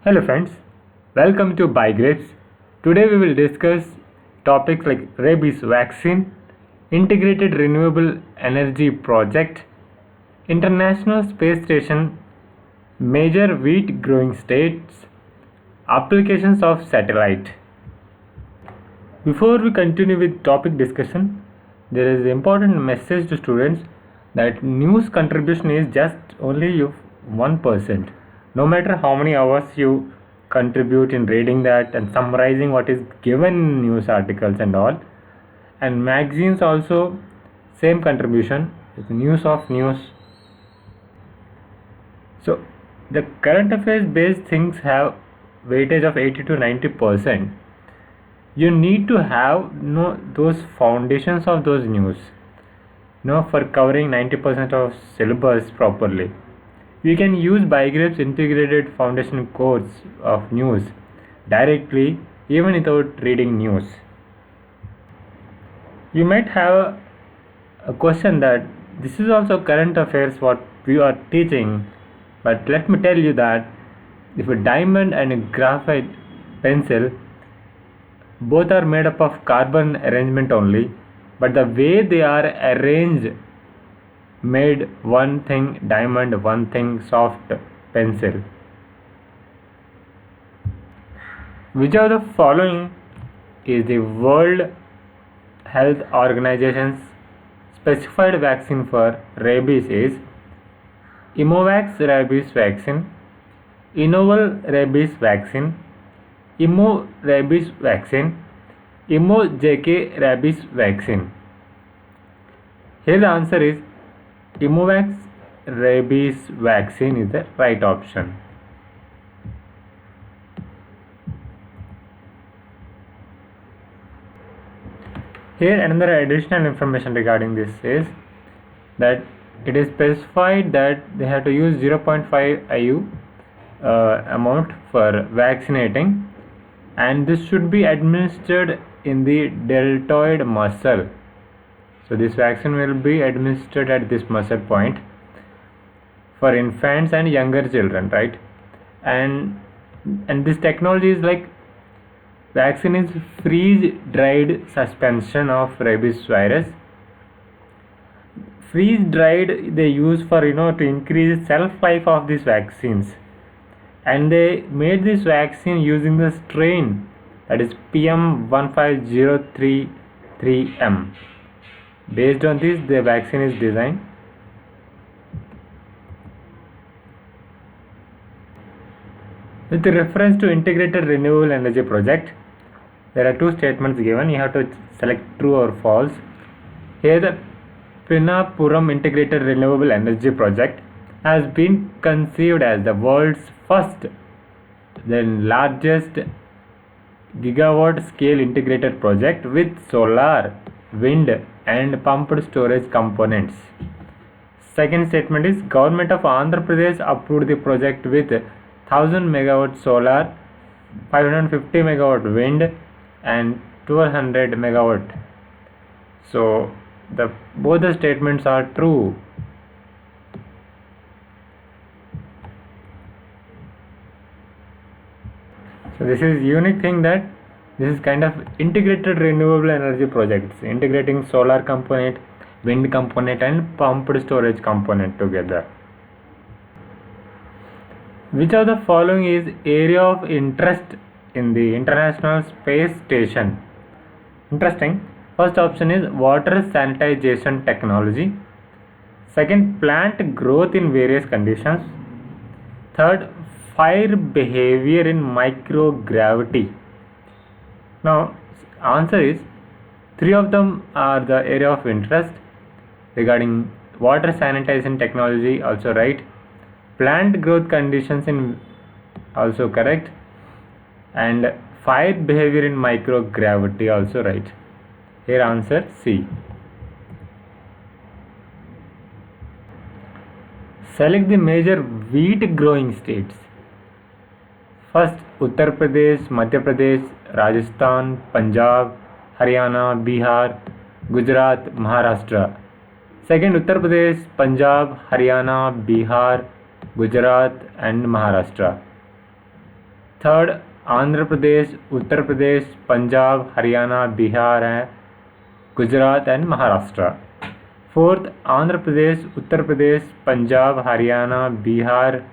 Hello friends, welcome to BYGRAYPS. Today we will discuss topics like rabies vaccine, integrated renewable energy project, international space station, major wheat growing states, applications of satellite. Before we continue with topic discussion, there is an important message to students that news contribution is just only 1%. No matter how many hours you contribute in reading that and summarizing what is given in news articles and all, and magazines also same contribution, it's news of news. So the current affairs based things have weightage of 80 to 90%. You need to have those foundations of those news for covering 90% of syllabus properly. You can use BYGRAYPS integrated foundation course of news directly even without reading news. You might have a question that this is also current affairs what we are teaching, but let me tell you that if a diamond and a graphite pencil both are made up of carbon arrangement only, but the way they are arranged made one thing diamond, one thing soft pencil. Which of the following is the World Health Organization's specified vaccine for rabies is Immovax rabies vaccine, Innoval rabies vaccine, Immo rabies vaccine, Immo-JK rabies vaccine. Here the answer is Immovax rabies vaccine is the right option. Here another additional information regarding this is that it is specified that they have to use 0.5 IU amount for vaccinating, and this should be administered in the deltoid muscle. So this vaccine will be administered at this muscle point for infants and younger children, right? And this technology is like vaccine is freeze dried suspension of rabies virus. Freeze dried they use for to increase shelf life of these vaccines, and they made this vaccine using the strain that is PM15033M. Based on this, the vaccine is designed. With reference to integrated renewable energy project, there are two statements given. You have to select true or false. Here the Pinnapuram integrated renewable energy project has been conceived as the world's first, the largest gigawatt scale integrated project with solar, wind and pumped storage components. Second statement is Government of Andhra Pradesh approved the project with 1000 megawatt solar, 550 megawatt wind and 1200 megawatt. So both the statements are true. So this is unique thing that this is kind of integrated renewable energy projects, integrating solar component, wind component and pumped storage component together. Which of the following is area of interest in the International Space Station? Interesting. First option is water sanitization technology. Second, plant growth in various conditions. Third, fire behavior in microgravity. Now answer is three of them are the area of interest. Regarding water sanitization technology also right, plant growth conditions in also correct, and fire behavior in microgravity also right. Here answer C. Select the major wheat growing states. First, Uttar Pradesh, Madhya Pradesh, Rajasthan, Punjab, Haryana, Bihar, Gujarat, Maharashtra. Second, Uttar Pradesh, Punjab, Haryana, Bihar, Gujarat and Maharashtra. Third, Andhra Pradesh, Uttar Pradesh, Punjab, Haryana, Bihar, and Gujarat and Maharashtra. Fourth, Andhra Pradesh, Uttar Pradesh, Punjab, Haryana, Bihar,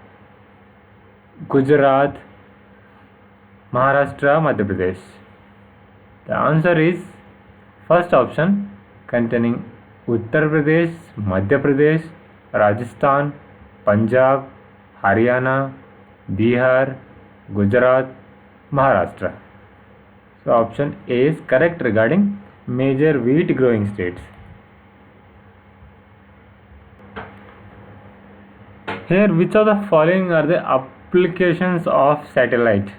Gujarat, Maharashtra, Madhya Pradesh. The answer is first option, containing Uttar Pradesh, Madhya Pradesh, Rajasthan, Punjab, Haryana, Bihar, Gujarat, Maharashtra. So option A is correct regarding major wheat growing states. Here, which of the following are the applications of satellite?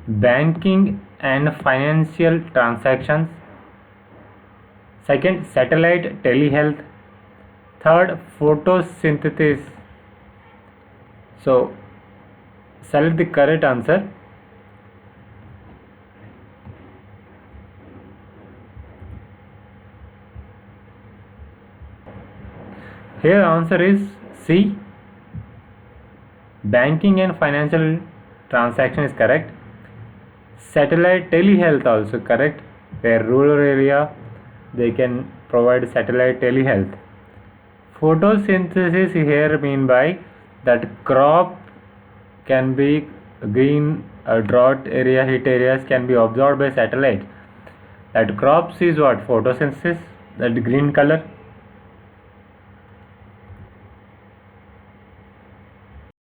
Banking and financial transactions. Second, satellite telehealth. Third, photosynthesis. So select the correct answer. Here answer is C. Banking and financial transaction is correct. Satellite telehealth also correct, where rural area they can provide satellite telehealth. Photosynthesis here mean by that crop can be green, drought area, heat areas can be absorbed by satellite. That crops is what? Photosynthesis, that green color.